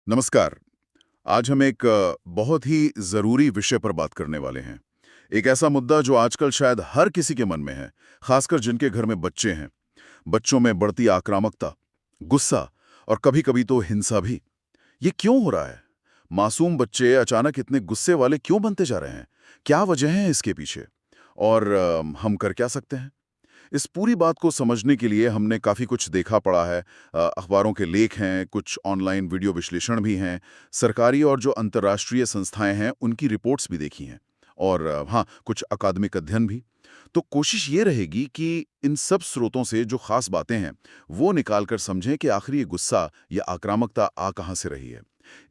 नमस्कार। आज हम एक बहुत ही ज़रूरी विषय पर बात करने वाले हैं। एक ऐसा मुद्दा जो आजकल शायद हर किसी के मन में है, खासकर जिनके घर में बच्चे हैं। बच्चों में बढ़ती आक्रामकता, गुस्सा और कभी-कभी तो हिंसा भी। ये क्यों हो रहा है? मासूम बच्चे अचानक इतने गुस्से वाले क्यों बनते जा रहे हैं? क्या वजह है इसके पीछे? और हम कर क्या सकते हैं? इस पूरी बात को समझने के लिए हमने काफ़ी कुछ देखा पढ़ा है। अखबारों के लेख हैं, कुछ ऑनलाइन वीडियो विश्लेषण भी हैं, सरकारी और जो अंतर्राष्ट्रीय संस्थाएं हैं उनकी रिपोर्ट्स भी देखी हैं, और हाँ, कुछ अकादमिक अध्ययन भी। तो कोशिश ये रहेगी कि इन सब स्रोतों से जो खास बातें हैं वो निकाल कर समझें कि आखिर ये गुस्सा या आक्रामकता आ कहाँ से रही है,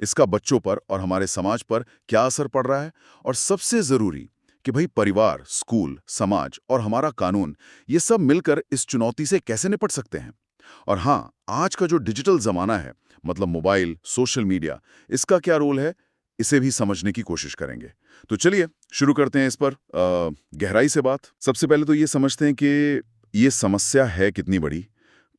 इसका बच्चों पर और हमारे समाज पर क्या असर पड़ रहा है, और सबसे ज़रूरी कि भाई परिवार, स्कूल, समाज और हमारा कानून, ये सब मिलकर इस चुनौती से कैसे निपट सकते हैं। और हाँ, आज का जो डिजिटल जमाना है, मतलब मोबाइल, सोशल मीडिया, इसका क्या रोल है, इसे भी समझने की कोशिश करेंगे। तो चलिए शुरू करते हैं इस पर गहराई से बात। सबसे पहले तो ये समझते हैं कि ये समस्या है कितनी बड़ी।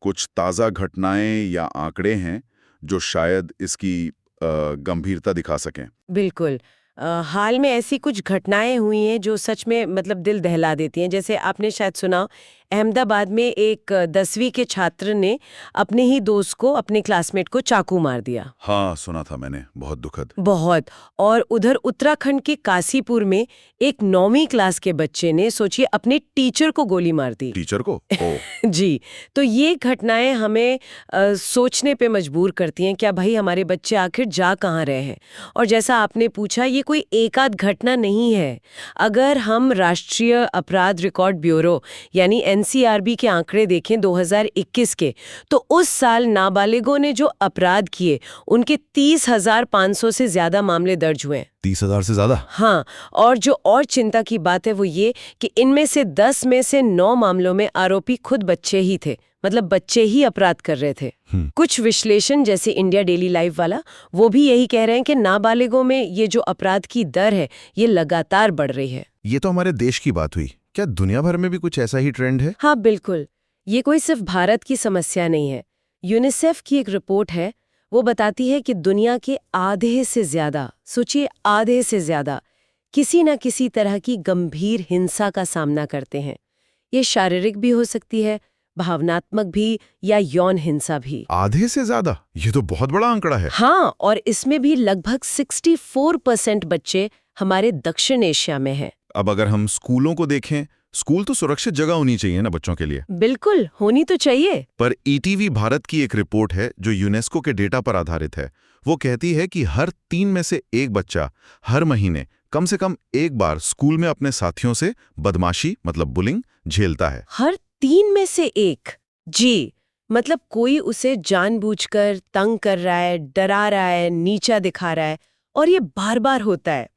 कुछ ताज़ा घटनाएं या आंकड़े हैं जो शायद इसकी गंभीरता दिखा सकें। बिल्कुल। हाल में ऐसी कुछ घटनाएं हुई हैं जो सच में मतलब दिल दहला देती हैं। जैसे आपने शायद सुना, अहमदाबाद में एक 10वीं के छात्र ने अपने ही दोस्त को, अपने क्लासमेट को चाकू मार दिया। हाँ, सुना था मैंने, बहुत दुखद। बहुत। और उधर उत्तराखंड के काशीपुर में एक 9वीं क्लास के बच्चे ने, सोचिए, अपने टीचर को गोली मार दी। टीचर को? जी। तो ये घटनाएं हमें सोचने पे मजबूर करती हैं, क्या भाई हमारे बच्चे आखिर जा कहाँ रहे हैं। और जैसा आपने पूछा, ये कोई एकाध घटना नहीं है। अगर हम राष्ट्रीय अपराध रिकॉर्ड ब्यूरो यानी एनसीआरबी के आंकड़े देखें 2021 के, तो उस साल नाबालिगों ने जो अपराध किए, उनके 30,500 से ज्यादा मामले दर्ज हुए। 30,000 से ज्यादा? हाँ। और जो और चिंता की बात है वो ये कि इनमें से 10 में से 9 मामलों में आरोपी खुद बच्चे ही थे, मतलब बच्चे ही अपराध कर रहे थे। कुछ विश्लेषण, जैसे इंडिया डेली लाइव वाला, वो भी यही कह रहे हैं कि नाबालिगों में ये जो अपराध की दर है, ये लगातार बढ़ रही है। ये तो हमारे देश की बात हुई, क्या दुनिया भर में भी कुछ ऐसा ही ट्रेंड है? हाँ बिल्कुल। ये कोई सिर्फ भारत की समस्या नहीं है। यूनिसेफ की एक रिपोर्ट है, वो बताती है कि दुनिया के आधे से ज्यादा, सोचिए आधे से ज्यादा, किसी न किसी तरह की गंभीर हिंसा का सामना करते हैं। ये शारीरिक भी हो सकती है, भावनात्मक भी, या यौन हिंसा भी। आधे से ज्यादा? ये तो बहुत बड़ा आंकड़ा है। हाँ, और इसमें भी लगभग 64% बच्चे हमारे दक्षिण एशिया में हैं। अब अगर हम स्कूलों को देखें, स्कूल तो सुरक्षित जगह होनी चाहिए ना बच्चों के लिए। बिल्कुल, होनी तो चाहिए। पर ईटीवी भारत की एक रिपोर्ट है जो यूनेस्को के डेटा पर आधारित है। वो कहती है कि हर 3 में से 1 बच्चा हर महीने कम से कम एक बार स्कूल में अपने साथियों से बदमाशी, मतलब बुलिंग, झेलता है। हर 3 में से 1? जी, मतलब कोई उसे जानबूझकर तंग कर रहा है, डरा रहा है, नीचा दिखा रहा है, और ये बार बार होता है।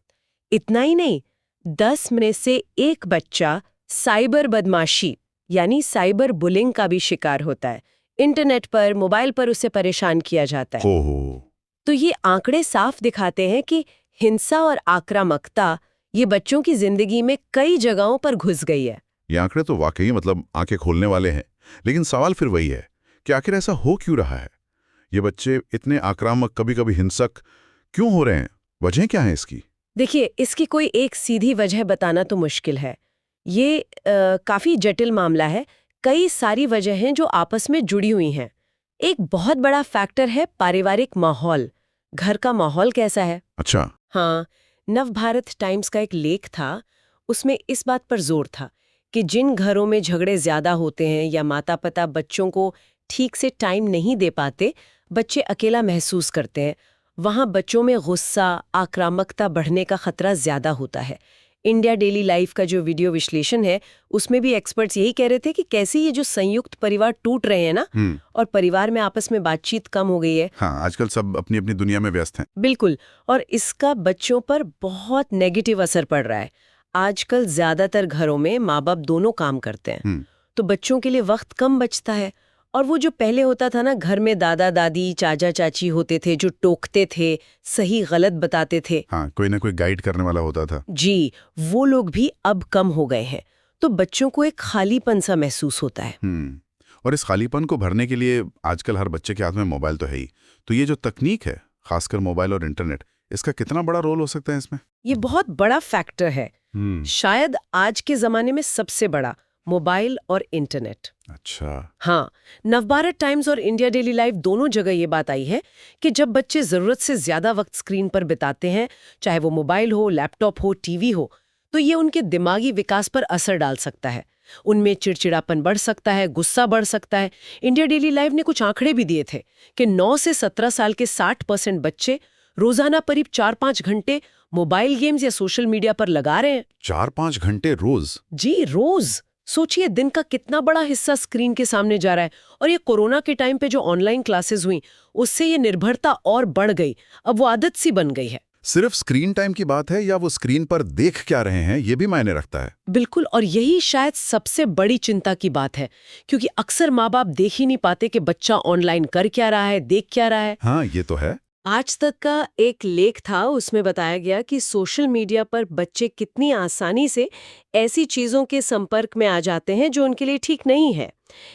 इतना ही नहीं, 10 में से 1 बच्चा साइबर बदमाशी यानी साइबर बुलिंग का भी शिकार होता है। इंटरनेट पर, मोबाइल पर उसे परेशान किया जाता है। ओहो। तो ये आंकड़े साफ दिखाते हैं कि हिंसा और आक्रामकता ये बच्चों की जिंदगी में कई जगहों पर घुस गई है। ये आंकड़े तो वाकई मतलब आंखें खोलने वाले हैं। लेकिन सवाल फिर वही है कि आखिर ऐसा हो क्यों रहा है? ये बच्चे इतने आक्रामक, कभी कभी हिंसक क्यों हो रहे हैं? वजह क्या है इसकी? देखिए, इसकी कोई एक सीधी वजह बताना तो मुश्किल है। ये काफी जटिल मामला है। कई सारी वजह हैं जो आपस में जुड़ी हुई हैं। एक बहुत बड़ा फैक्टर है पारिवारिक माहौल। घर का माहौल कैसा है? अच्छा। हाँ, नवभारत टाइम्स का एक लेख था, उसमें इस बात पर जोर था कि जिन घरों में झगड़े ज्यादा होते हैं या माता पिता बच्चों को ठीक से टाइम नहीं दे पाते, बच्चे अकेला महसूस करते हैं, वहाँ बच्चों में गुस्सा, आक्रामकता बढ़ने का खतरा ज्यादा होता है। इंडिया डेली लाइफ का जो वीडियो विश्लेषण है, उसमें भी एक्सपर्ट्स यही कह रहे थे कि कैसे ये जो संयुक्त परिवार टूट रहे हैं ना, और परिवार में आपस में बातचीत कम हो गई है। हाँ, आजकल सब अपनी अपनी दुनिया में व्यस्त हैं। बिल्कुल। और इसका बच्चों पर बहुत नेगेटिव असर पड़ रहा है। आजकल ज्यादातर घरों में माँ बाप दोनों काम करते हैं, तो बच्चों के लिए वक्त कम बचता है। और वो जो पहले होता था ना, घर में दादा दादी, चाचा चाची होते थे जो टोकते थे, सही गलत बताते थे। हाँ, कोई ना कोई गाइड करने वाला होता था। जी, वो लोग भी अब कम हो गए हैं, तो बच्चों को एक खालीपन सा महसूस होता है। और इस खालीपन को भरने के लिए आजकल हर बच्चे के हाथ में मोबाइल तो है ही। तो ये जो तकनीक है खासकर मोबाइल और इंटरनेट, इसका कितना बड़ा रोल हो सकता है इसमें? ये बहुत बड़ा फैक्टर है, शायद आज के जमाने में सबसे बड़ा, मोबाइल और इंटरनेट। अच्छा। हाँ, नवभारत टाइम्स और इंडिया डेली लाइफ दोनों जगह ये बात आई है कि जब बच्चे जरूरत से ज्यादा वक्त स्क्रीन पर बिताते हैं, चाहे वो मोबाइल हो, लैपटॉप हो, टीवी हो, तो ये उनके दिमागी विकास पर असर डाल सकता है। उनमें चिड़चिड़ापन बढ़ सकता है, गुस्सा बढ़ सकता है। इंडिया डेली लाइफ ने कुछ आंकड़े भी दिए थे कि 9 से 17 साल के 60% बच्चे रोजाना करीब 4-5 घंटे मोबाइल गेम्स या सोशल मीडिया पर लगा रहे हैं। 4-5 घंटे रोज? जी, रोज। सोचिए दिन का कितना बड़ा हिस्सा स्क्रीन के सामने जा रहा है। और ये कोरोना के टाइम पे जो ऑनलाइन क्लासेस हुई, उससे ये निर्भरता और बढ़ गई। अब वो आदत सी बन गई है। सिर्फ स्क्रीन टाइम की बात है या वो स्क्रीन पर देख क्या रहे हैं ये भी मायने रखता है? बिल्कुल, और यही शायद सबसे बड़ी चिंता की बात है, क्योंकि अक्सर माँ बाप देख ही नहीं पाते कि बच्चा ऑनलाइन कर क्या रहा है, देख क्या रहा है। हाँ, ये तो है। आज तक का एक लेख था, उसमें बताया गया कि सोशल मीडिया पर बच्चे कितनी आसानी से ऐसी चीज़ों के संपर्क में आ जाते हैं जो उनके लिए ठीक नहीं है।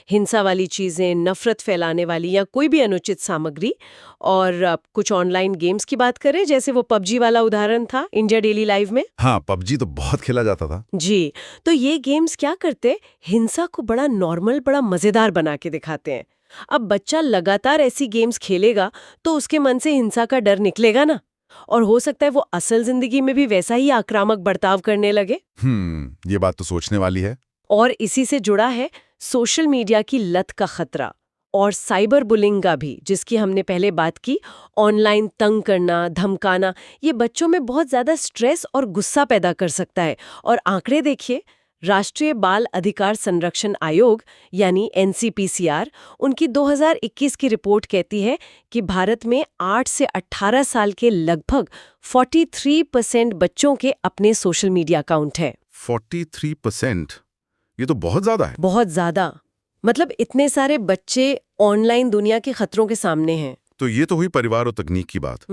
हिंसा वाली चीज़ें, नफरत फैलाने वाली या कोई भी अनुचित सामग्री। और कुछ ऑनलाइन गेम्स की बात करें, जैसे वो पबजी वाला उदाहरण था इंडिया डेली लाइव में। हाँ, पबजी तो बहुत खेला जाता था। जी, तो ये गेम्स क्या करते, हिंसा को बड़ा नॉर्मल, बड़ा मज़ेदार बना के दिखाते हैं। अब बच्चा लगातार ऐसी गेम्स खेलेगा तो उसके मन से हिंसा का डर निकलेगा ना, और हो सकता है वो असल जिंदगी में भी वैसा ही आक्रामक बर्ताव करने लगे। ये बात तो सोचने वाली है। और इसी से जुड़ा है सोशल मीडिया की लत का खतरा और साइबर बुलिंग का भी, जिसकी हमने पहले बात की। ऑनलाइन तंग करना, धमकाना, ये बच्चों में बहुत ज्यादा स्ट्रेस और गुस्सा पैदा कर सकता है। और आंकड़े देखिए, राष्ट्रीय बाल अधिकार संरक्षण आयोग यानी NCPCR, उनकी 2021 की रिपोर्ट कहती है कि भारत में 8 से 18 साल के लगभग 43% बच्चों के अपने सोशल मीडिया अकाउंट है। 43%? ये तो बहुत ज्यादा है। बहुत ज्यादा, मतलब इतने सारे बच्चे ऑनलाइन दुनिया के खतरों के सामने हैं। तो ये तो हुई परिवार और तकनीक की बात।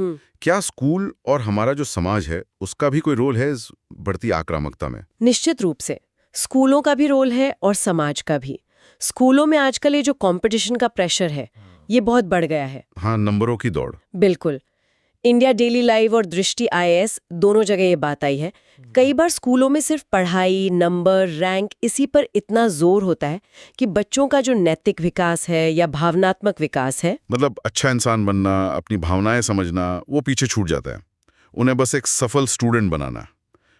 क्या स्कूल और हमारा जो समाज है उसका भी कोई रोल है इस बढ़ती आक्रामकता में? निश्चित रूप से स्कूलों का भी रोल है और समाज का भी। स्कूलों में आजकल ये जो कंपटीशन का प्रेशर है, ये बहुत बढ़ गया है। हाँ, नंबरों की दौड़। बिल्कुल। इंडिया डेली लाइव और दृष्टि IAS दोनों जगह ये बात आई है। कई बार स्कूलों में सिर्फ पढ़ाई, नंबर, रैंक, इसी पर इतना जोर होता है कि बच्चों का जो नैतिक विकास है या भावनात्मक विकास है, मतलब अच्छा इंसान बनना, अपनी भावनाएं समझना, वो पीछे छूट जाता है। उन्हें बस एक सफल स्टूडेंट बनाना,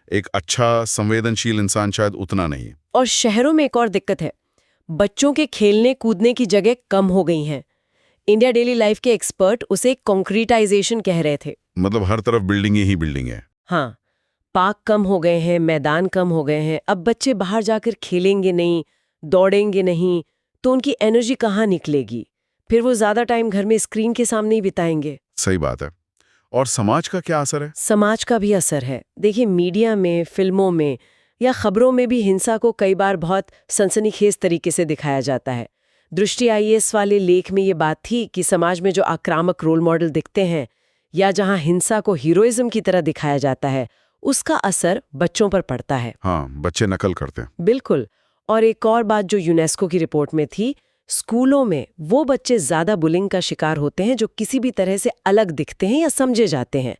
एक अच्छा संवेदनशील इंसान शायद उतना नहीं। और शहरों में एक और दिक्कत है, बच्चों के खेलने कूदने की जगह कम हो गई हैं। इंडिया डेली लाइफ के एक्सपर्ट उसे कंक्रीटाइजेशन कह रहे थे। मतलब हर तरफ बिल्डिंग ही बिल्डिंग है। हाँ, पार्क कम हो गए हैं, मैदान कम हो गए हैं। अब बच्चे बाहर जाकर खेलेंगे नहीं, दौड़ेंगे नहीं, तो उनकी एनर्जी कहाँ निकलेगी? फिर वो ज्यादा टाइम घर में स्क्रीन के सामने ही बिताएंगे। सही बात है। और समाज का क्या असर है? समाज का भी असर है। देखिए, मीडिया में, फिल्मों में या खबरों में भी हिंसा को कई बार बहुत सनसनीखेज तरीके से दिखाया जाता है। दृष्टि IAS वाले लेख में ये बात थी कि समाज में जो आक्रामक रोल मॉडल दिखते हैं या जहां हिंसा को हीरोइज्म की तरह दिखाया जाता है, उसका असर बच्चों पर पड़ता है। हाँ, बच्चे नकल करते हैं। बिल्कुल। और एक और बात जो यूनेस्को की रिपोर्ट में थी, स्कूलों में वो बच्चे ज्यादा बुलिंग का शिकार होते हैं जो किसी भी तरह से अलग दिखते हैं या समझे जाते हैं।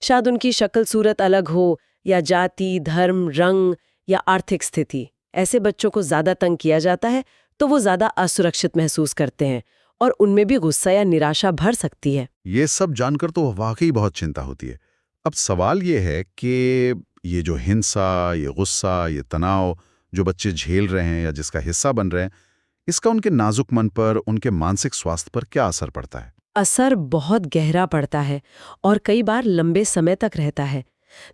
शायद उनकी शक्ल सूरत अलग हो, या जाति, धर्म, रंग या आर्थिक स्थिति। ऐसे बच्चों को ज्यादा तंग किया जाता है तो वो ज्यादा असुरक्षित महसूस करते हैं और उनमें भी गुस्सा या निराशा भर सकती है। ये सब जानकर तो वाकई बहुत चिंता होती है। अब सवाल ये है कि ये जो हिंसा, ये गुस्सा, ये तनाव जो बच्चे झेल रहे हैं या जिसका हिस्सा बन रहे हैं, इसका उनके नाजुक मन पर, उनके मानसिक स्वास्थ्य पर क्या असर पड़ता है? असर बहुत गहरा पड़ता है और कई बार लंबे समय तक रहता है।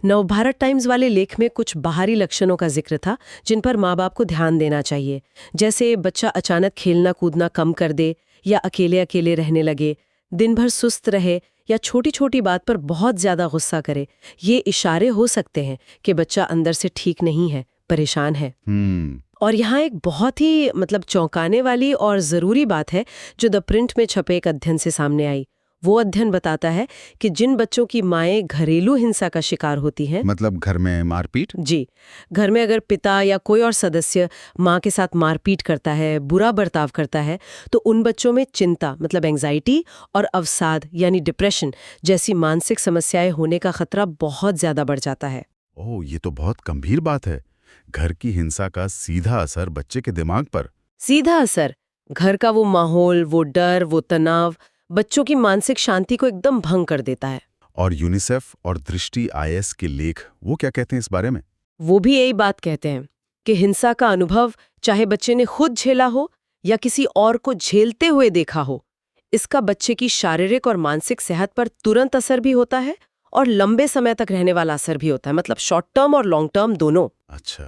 नवभारत टाइम्स वाले लेख में कुछ बाहरी लक्षणों का जिक्र था जिन पर माँ बाप को ध्यान देना चाहिए, जैसे बच्चा अचानक खेलना कूदना कम कर दे या अकेले अकेले रहने लगे, दिन भर सुस्त रहे या छोटी छोटी बात पर बहुत ज्यादा गुस्सा करे। ये इशारे हो सकते हैं कि बच्चा अंदर से ठीक नहीं है, परेशान है। और यहाँ एक बहुत ही चौंकाने वाली और ज़रूरी बात है जो द प्रिंट में छपे एक अध्ययन से सामने आई। वो अध्ययन बताता है कि जिन बच्चों की माएं घरेलू हिंसा का शिकार होती हैं, मतलब घर में मारपीट? जी, घर में अगर पिता या कोई और सदस्य माँ के साथ मारपीट करता है, बुरा बर्ताव करता है, तो उन बच्चों में चिंता मतलब एंजाइटी और अवसाद यानी डिप्रेशन जैसी मानसिक समस्याएं होने का खतरा बहुत ज्यादा बढ़ जाता है। ओह, ये तो बहुत गंभीर बात है। घर की हिंसा का सीधा असर बच्चे के दिमाग पर। सीधा असर, घर का वो माहौल, वो डर, वो तनाव बच्चों की मानसिक शांति को एकदम भंग कर देता है। और यूनिसेफ और दृष्टि आईएस के लेख वो क्या कहते हैं इस बारे में? वो भी यही बात कहते हैं कि हिंसा का अनुभव चाहे बच्चे ने खुद झेला हो या किसी और को झेलते हुए देखा हो, इसका बच्चे की शारीरिक और मानसिक सेहत पर तुरंत असर भी होता है और लंबे समय तक रहने वाला असर भी होता है, मतलब शॉर्ट टर्म और लॉन्ग टर्म दोनों। अच्छा,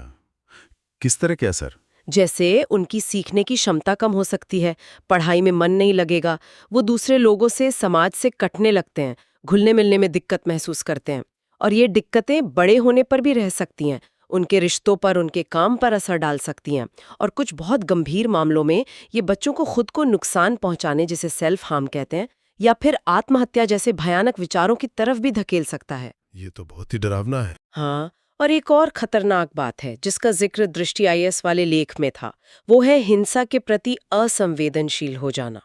किस तरह के असर? जैसे उनकी सीखने की क्षमता कम हो सकती है, पढ़ाई में मन नहीं लगेगा, वो दूसरे लोगों से, समाज से कटने लगते हैं, घुलने मिलने में दिक्कत महसूस करते हैं। और ये दिक्कतें बड़े होने पर भी रह सकती हैं, उनके रिश्तों पर, उनके काम पर असर डाल सकती हैं। और कुछ बहुत गंभीर मामलों में ये बच्चों को खुद को नुकसान पहुंचाने, जिसे सेल्फ हार्म कहते हैं, या फिर आत्महत्या जैसे भयानक विचारों की तरफ भी धकेल सकता है। ये तो बहुत ही डरावना है। हाँ, और एक और खतरनाक बात है जिसका जिक्र दृष्टि आईएस वाले लेख में था, वो है हिंसा के प्रति असंवेदनशील हो जाना।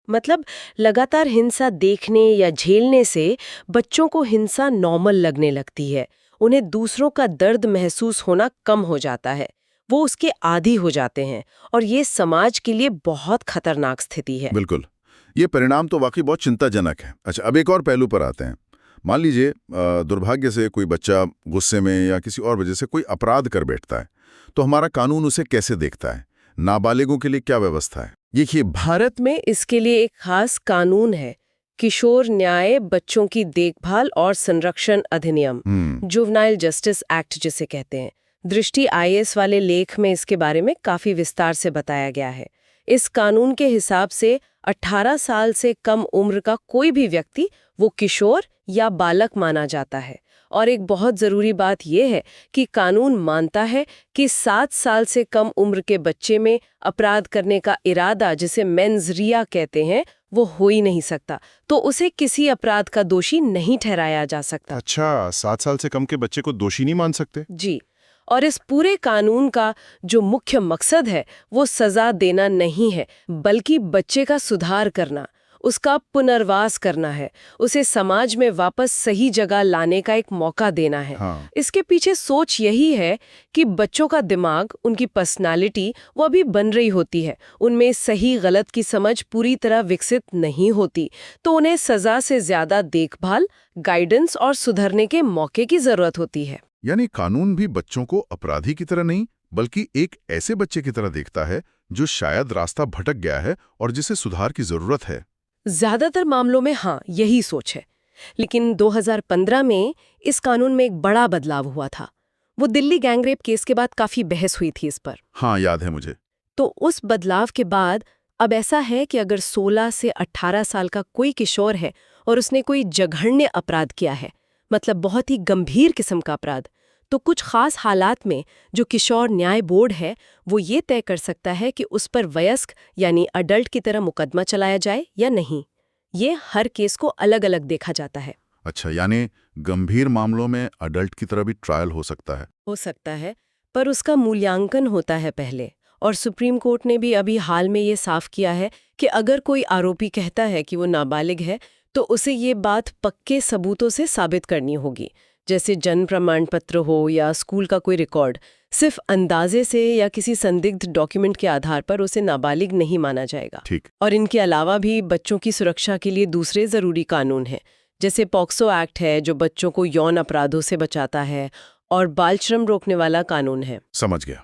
मतलब लगातार हिंसा देखने या झेलने से बच्चों को हिंसा नॉर्मल लगने लगती है, उन्हें दूसरों का दर्द महसूस होना कम हो जाता है, वो उसके आदी हो जाते हैं, और ये समाज के लिए बहुत खतरनाक स्थिति है। बिल्कुल, ये परिणाम तो वाकई बहुत चिंताजनक है। अच्छा, अब एक और पहलू पर आते हैं। मान लीजिए दुर्भाग्य से कोई बच्चा गुस्से में या किसी और वजह से कोई अपराध कर बैठता है, तो हमारा कानून उसे कैसे देखता है? नाबालिगों के लिए क्या व्यवस्था है? देखिए, भारत में इसके लिए एक खास कानून है, किशोर न्याय बच्चों की देखभाल और संरक्षण अधिनियम, जुवेनाइल जस्टिस एक्ट जिसे कहते हैं। दृष्टि आईएस वाले लेख में इसके बारे में काफी विस्तार से बताया गया है। इस कानून के हिसाब से 18 साल से कम उम्र का कोई भी व्यक्ति वो किशोर या बालक माना जाता है। और एक बहुत जरूरी बात यह है कि कानून मानता है कि 7 साल से कम उम्र के बच्चे में अपराध करने का इरादा, जिसे मेंस रिया कहते हैं, वो हो ही नहीं सकता, तो उसे किसी अपराध का दोषी नहीं ठहराया जा सकता। अच्छा, 7 साल से कम के बच्चे को दोषी नहीं मान सकते? जी, और इस पूरे कानून का जो मुख्य मकसद है वो सजा देना नहीं है, बल्कि बच्चे का सुधार करना, उसका पुनर्वास करना है, उसे समाज में वापस सही जगह लाने का एक मौका देना है। हाँ। इसके पीछे सोच यही है कि बच्चों का दिमाग, उनकी पर्सनालिटी वो अभी बन रही होती है, उनमें सही गलत की समझ पूरी तरह विकसित नहीं होती, तो उन्हें सजा से ज्यादा देखभाल, गाइडेंस और सुधरने के मौके की जरूरत होती है। यानी कानून भी बच्चों को अपराधी की तरह नहीं, बल्कि एक ऐसे बच्चे की तरह देखता है जो शायद रास्ता भटक गया है और जिसे सुधार की जरूरत है। ज्यादातर मामलों में हाँ, यही सोच है। लेकिन 2015 में इस कानून में एक बड़ा बदलाव हुआ था। वो दिल्ली गैंगरेप केस के बाद काफी बहस हुई थी इस पर। हाँ, याद है मुझे। तो उस बदलाव के बाद अब ऐसा है कि अगर 16 से 18 साल का कोई किशोर है और उसने कोई जघन्य अपराध किया है, मतलब बहुत ही गंभीर किस्म का अपराध, तो कुछ खास हालात में जो किशोर न्याय बोर्ड है वो ये तय कर सकता है कि उस पर वयस्क यानी अडल्ट की तरह मुकदमा चलाया जाए या नहीं। ये हर केस को अलग अलग देखा जाता है। अच्छा, यानी गंभीर मामलों में अडल्ट की तरह भी ट्रायल हो सकता है? हो सकता है, पर उसका मूल्यांकन होता है पहले। और सुप्रीम कोर्ट ने भी अभी हाल में ये साफ किया है कि अगर कोई आरोपी कहता है कि वो नाबालिग है, तो उसे ये बात पक्के सबूतों से साबित करनी होगी, जैसे जन्म प्रमाण पत्र हो या स्कूल का कोई रिकॉर्ड। सिर्फ अंदाजे से या किसी संदिग्ध डॉक्यूमेंट के आधार पर उसे नाबालिग नहीं माना जाएगा। ठीक। और इनके अलावा भी बच्चों की सुरक्षा के लिए दूसरे जरूरी कानून हैं, जैसे पॉक्सो एक्ट है जो बच्चों को यौन अपराधों से बचाता है, और बाल श्रम रोकने वाला कानून है। समझ गया।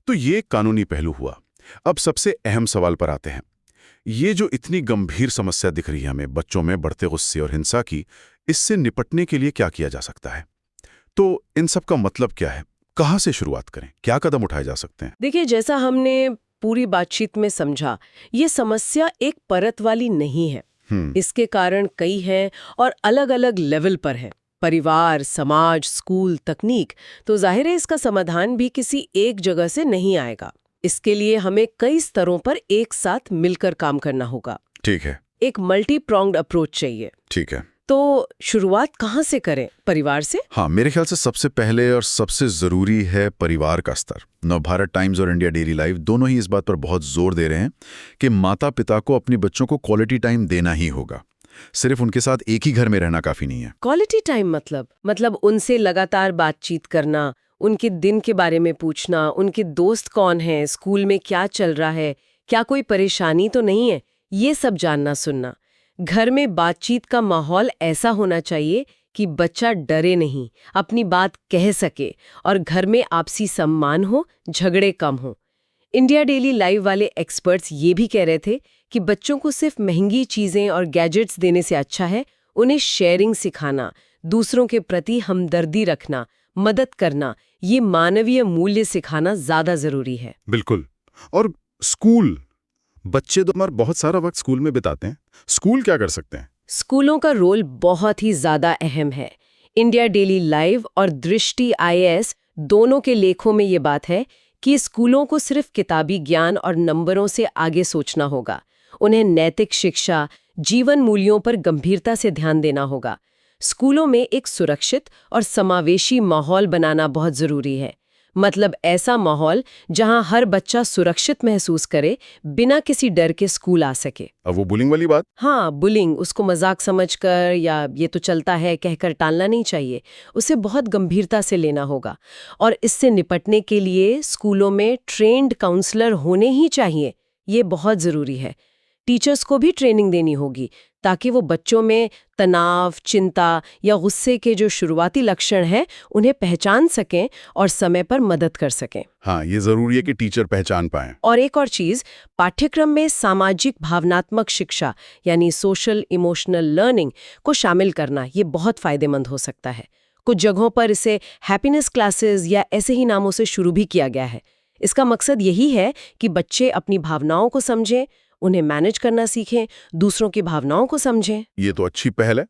तो ये कानूनी पहलू हुआ। अब सबसे अहम सवाल पर आते हैं। ये जो इतनी गंभीर समस्या दिख रही है हमें बच्चों में बढ़ते गुस्से और हिंसा की, इससे निपटने के लिए क्या किया जा सकता है? तो इन सब का मतलब क्या है? कहाँ से शुरुआत करें? क्या कदम उठाए जा सकते हैं? देखिए, जैसा हमने पूरी बातचीत में समझा, ये समस्या एक परत वाली नहीं है। इसके कारण कई हैं और अलग अलग लेवल पर है, परिवार, समाज, स्कूल, तकनीक। तो जाहिर है इसका समाधान भी किसी एक जगह से नहीं आएगा। इसके लिए हमें कई स्तरों पर एक साथ मिलकर काम करना होगा। ठीक है। एक मल्टी प्रोंग्ड अप्रोच चाहिए। ठीक है। तो शुरुआत कहाँ से करें? परिवार से? हाँ, मेरे ख्याल से सबसे पहले और सबसे जरूरी है परिवार का स्तर। नवभारत टाइम्स और इंडिया डेली लाइव दोनों ही इस बात पर बहुत जोर दे रहे हैं कि माता पिता को अपने बच्चों को क्वालिटी टाइम देना ही होगा। सिर्फ उनके साथ एक ही घर में रहना काफी नहीं है। क्वालिटी टाइम मतलब उनसे लगातार बातचीत करना, उनके दिन के बारे में पूछना, उनके दोस्त कौन हैं, स्कूल में क्या चल रहा है, क्या कोई परेशानी तो नहीं है, ये सब जानना सुनना। घर में बातचीत का माहौल ऐसा होना चाहिए कि बच्चा डरे नहीं, अपनी बात कह सके और घर में आपसी सम्मान हो, झगड़े कम हो। इंडिया डेली लाइव वाले एक्सपर्ट्स ये भी कह रहे थे कि बच्चों को सिर्फ महंगी चीजें और गैजेट्स देने से अच्छा है उन्हें शेयरिंग सिखाना, दूसरों के प्रति हमदर्दी रखना, मदद करना, ये मानवीय मूल्य सिखाना ज्यादा जरूरी है। बिल्कुल। और स्कूल, बच्चे तो हमारा बहुत सारा वक्त स्कूल में बिताते हैं। स्कूल क्या कर सकते हैं? स्कूलों का रोल बहुत ही ज्यादा अहम है। इंडिया डेली लाइव और दृष्टि IAS दोनों के लेखों में ये बात है कि स्कूलों को सिर्फ किताबी ज्ञान और नंबरों से आगे सोचना होगा। उन्हें नैतिक शिक्षा, जीवन मूल्यों पर गंभीरता से ध्यान देना होगा। स्कूलों में एक सुरक्षित और समावेशी माहौल बनाना बहुत जरूरी है। मतलब ऐसा माहौल जहां हर बच्चा सुरक्षित महसूस करे, बिना किसी डर के स्कूल आ सके। अब वो बुलिंग वाली बात। हाँ, बुलिंग उसको मजाक समझकर या ये तो चलता है कहकर टालना नहीं चाहिए, उसे बहुत गंभीरता से लेना होगा। और इससे निपटने के लिए स्कूलों में ट्रेन्ड काउंसलर होने ही चाहिए, ये बहुत जरूरी है। टीचर्स को भी ट्रेनिंग देनी होगी ताकि वो बच्चों में तनाव, चिंता या गुस्से के जो शुरुआती लक्षण हैं उन्हें पहचान सकें और समय पर मदद कर सकें। हाँ, ये जरूरी है कि टीचर पहचान पाएं। और एक और चीज, पाठ्यक्रम में सामाजिक भावनात्मक शिक्षा यानी सोशल इमोशनल लर्निंग को शामिल करना ये बहुत फायदेमंद हो सकता है। कुछ जगहों पर इसे हैप्पीनेस क्लासेस या ऐसे ही नामों से शुरू भी किया गया है। इसका मकसद यही है कि बच्चे अपनी भावनाओं को समझें, उन्हें मैनेज करना सीखें, दूसरों की भावनाओं को समझें। ये तो अच्छी पहल है।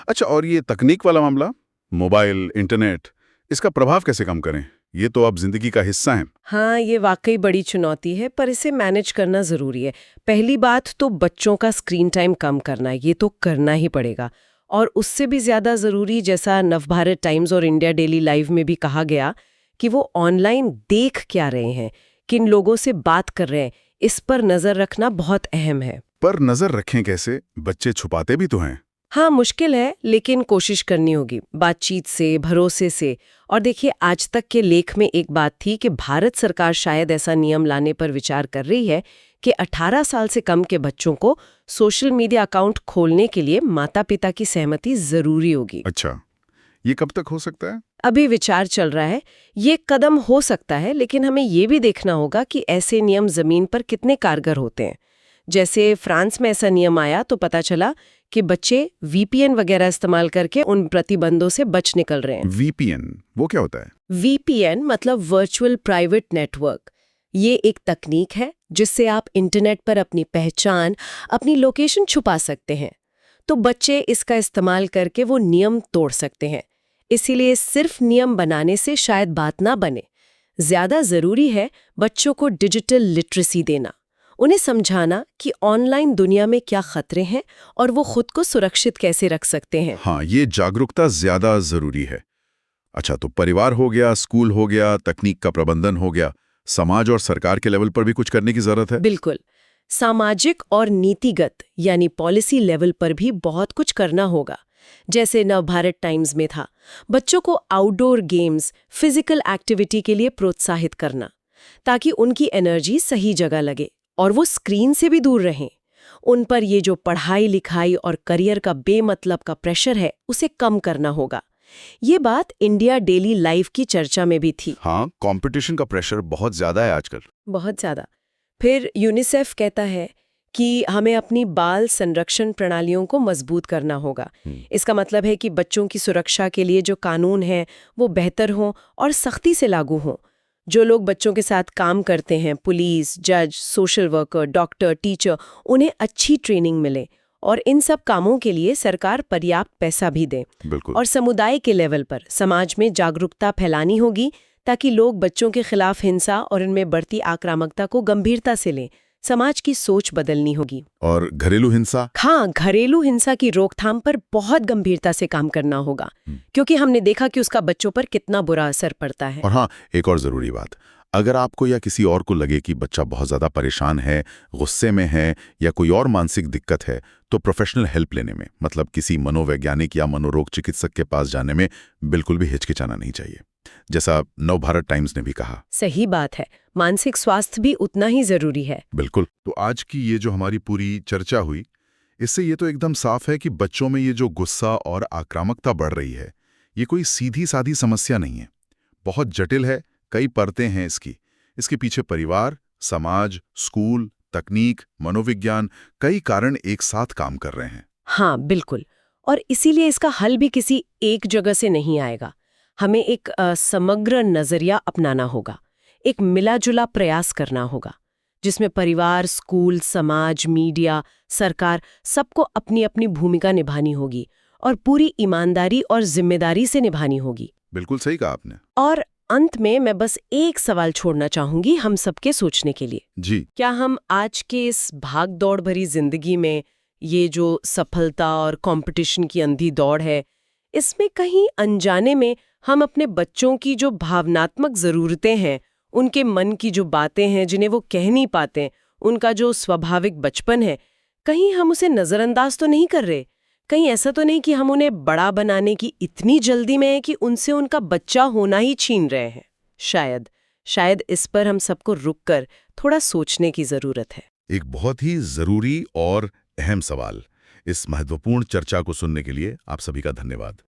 अच्छा, और ये तकनीक वाला मामला, मोबाइल, इंटरनेट, इसका प्रभाव कैसे कम करें? ये तो अब जिंदगी का हिस्सा है। हाँ, ये वाकई बड़ी चुनौती है, पर इसे मैनेज करना जरूरी है। पहली बात तो बच्चों का स्क्रीन टाइम कम करना, ये तो करना ही पड़ेगा। और उससे भी ज्यादा जरूरी, जैसा नवभारत टाइम्स और इंडिया डेली लाइव में भी कहा गया, कि वो ऑनलाइन देख क्या रहे हैं, किन लोगों से बात कर रहे हैं, इस पर नजर रखना बहुत अहम है। पर नजर रखें कैसे? बच्चे छुपाते भी तो हैं। हाँ, मुश्किल है, लेकिन कोशिश करनी होगी, बातचीत से, भरोसे से। और देखिए, आज तक के लेख में एक बात थी कि भारत सरकार शायद ऐसा नियम लाने पर विचार कर रही है कि 18 साल से कम के बच्चों को सोशल मीडिया अकाउंट खोलने के लिए माता पिता की सहमति जरूरी होगी। अच्छा, ये कब तक हो सकता है? अभी विचार चल रहा है। ये कदम हो सकता है, लेकिन हमें ये भी देखना होगा कि ऐसे नियम जमीन पर कितने कारगर होते हैं। जैसे फ्रांस में ऐसा नियम आया तो पता चला कि बच्चे VPN वगैरह इस्तेमाल करके उन प्रतिबंधों से बच निकल रहे हैं। VPN, वो क्या होता है? VPN मतलब वर्चुअल प्राइवेट नेटवर्क। ये एक तकनीक है जिससे आप इंटरनेट पर अपनी पहचान, अपनी लोकेशन छुपा सकते हैं। तो बच्चे इसका इस्तेमाल करके वो नियम तोड़ सकते हैं। इसीलिए सिर्फ नियम बनाने से शायद बात ना बने। ज्यादा जरूरी है बच्चों को डिजिटल लिटरेसी देना, उन्हें समझाना कि ऑनलाइन दुनिया में क्या खतरे हैं और वो खुद को सुरक्षित कैसे रख सकते हैं। हाँ, ये जागरूकता ज्यादा जरूरी है। अच्छा, तो परिवार हो गया, स्कूल हो गया, तकनीक का प्रबंधन हो गया, समाज और सरकार के लेवल पर भी कुछ करने की जरूरत है। बिल्कुल, सामाजिक और नीतिगत यानी पॉलिसी लेवल पर भी बहुत कुछ करना होगा। जैसे नवभारत टाइम्स में था, बच्चों को आउटडोर गेम्स, फिजिकल एक्टिविटी के लिए प्रोत्साहित करना, ताकि उनकी एनर्जी सही जगह लगे और वो स्क्रीन से भी दूर रहें। उन पर ये जो पढ़ाई लिखाई और करियर का बेमतलब का प्रेशर है, उसे कम करना होगा। ये बात इंडिया डेली लाइव की चर्चा में भी थी। हाँ, कंपटीशन का प्रेशर बहुत ज्यादा है आजकल। बहुत ज्यादा। फिर यूनिसेफ कहता है कि हमें अपनी बाल संरक्षण प्रणालियों को मजबूत करना होगा। इसका मतलब है कि बच्चों की सुरक्षा के लिए जो कानून हैं वो बेहतर हों और सख्ती से लागू हों। जो लोग बच्चों के साथ काम करते हैं, पुलिस, जज, सोशल वर्कर, डॉक्टर, टीचर, उन्हें अच्छी ट्रेनिंग मिले और इन सब कामों के लिए सरकार पर्याप्त पैसा भी दे। बिल्कुल। और समुदाय के लेवल पर समाज में जागरूकता फैलानी होगी ताकि लोग बच्चों के खिलाफ हिंसा और इनमें बढ़ती आक्रामकता को गंभीरता से लें, समाज की सोच बदलनी होगी। और घरेलू हिंसा? हाँ, घरेलू हिंसा की रोकथाम पर बहुत गंभीरता से काम करना होगा, क्योंकि हमने देखा कि उसका बच्चों पर कितना बुरा असर पड़ता है। और हाँ, एक और जरूरी बात, अगर आपको या किसी और को लगे कि बच्चा बहुत ज्यादा परेशान है, गुस्से में है या कोई और मानसिक दिक्कत है, तो प्रोफेशनल हेल्प लेने में, मतलब किसी मनोवैज्ञानिक या मनोरोग चिकित्सक के पास जाने में बिल्कुल भी हिचकिचाना नहीं चाहिए, जैसा नवभारत टाइम्स ने भी कहा। सही बात है, मानसिक स्वास्थ्य भी उतना ही जरूरी है। बिल्कुल। तो आज की ये जो हमारी पूरी चर्चा हुई, इससे ये तो एकदम साफ है कि बच्चों में ये जो गुस्सा और आक्रामकता बढ़ रही है, ये कोई सीधी साधी समस्या नहीं है, बहुत जटिल है, कई परतें हैं इसके पीछे परिवार, समाज, स्कूल, तकनीक, मनोविज्ञान, कई कारण एक साथ काम कर रहे हैं। हाँ, बिल्कुल। और इसीलिए इसका हल भी किसी एक जगह से नहीं आएगा। हमें एक समग्र नजरिया अपनाना होगा, एक मिला-जुला प्रयास करना होगा, जिसमें परिवार, स्कूल, समाज, मीडिया, सरकार सबको अपनी अपनी भूमिका निभानी होगी और पूरी ईमानदारी और जिम्मेदारी से निभानी होगी। बिल्कुल सही कहा आपने। और अंत में मैं बस एक सवाल छोड़ना चाहूंगी हम सबके सोचने के लिए। जी। क्या हम आज के इस भाग-दौड़ भरी जिंदगी में ये जो सफलता और कंपटीशन की अंधी दौड़ है, इसमें कहीं अनजाने में हम अपने बच्चों की जो भावनात्मक ज़रूरतें हैं, उनके मन की जो बातें हैं जिन्हें वो कह नहीं पाते, उनका जो स्वाभाविक बचपन है, कहीं हम उसे नज़रअंदाज तो नहीं कर रहे? कहीं ऐसा तो नहीं कि हम उन्हें बड़ा बनाने की इतनी जल्दी में है कि उनसे उनका बच्चा होना ही छीन रहे हैं? शायद इस पर हम सबको रुककर थोड़ा सोचने की ज़रूरत है। एक बहुत ही जरूरी और अहम सवाल। इस महत्वपूर्ण चर्चा को सुनने के लिए आप सभी का धन्यवाद।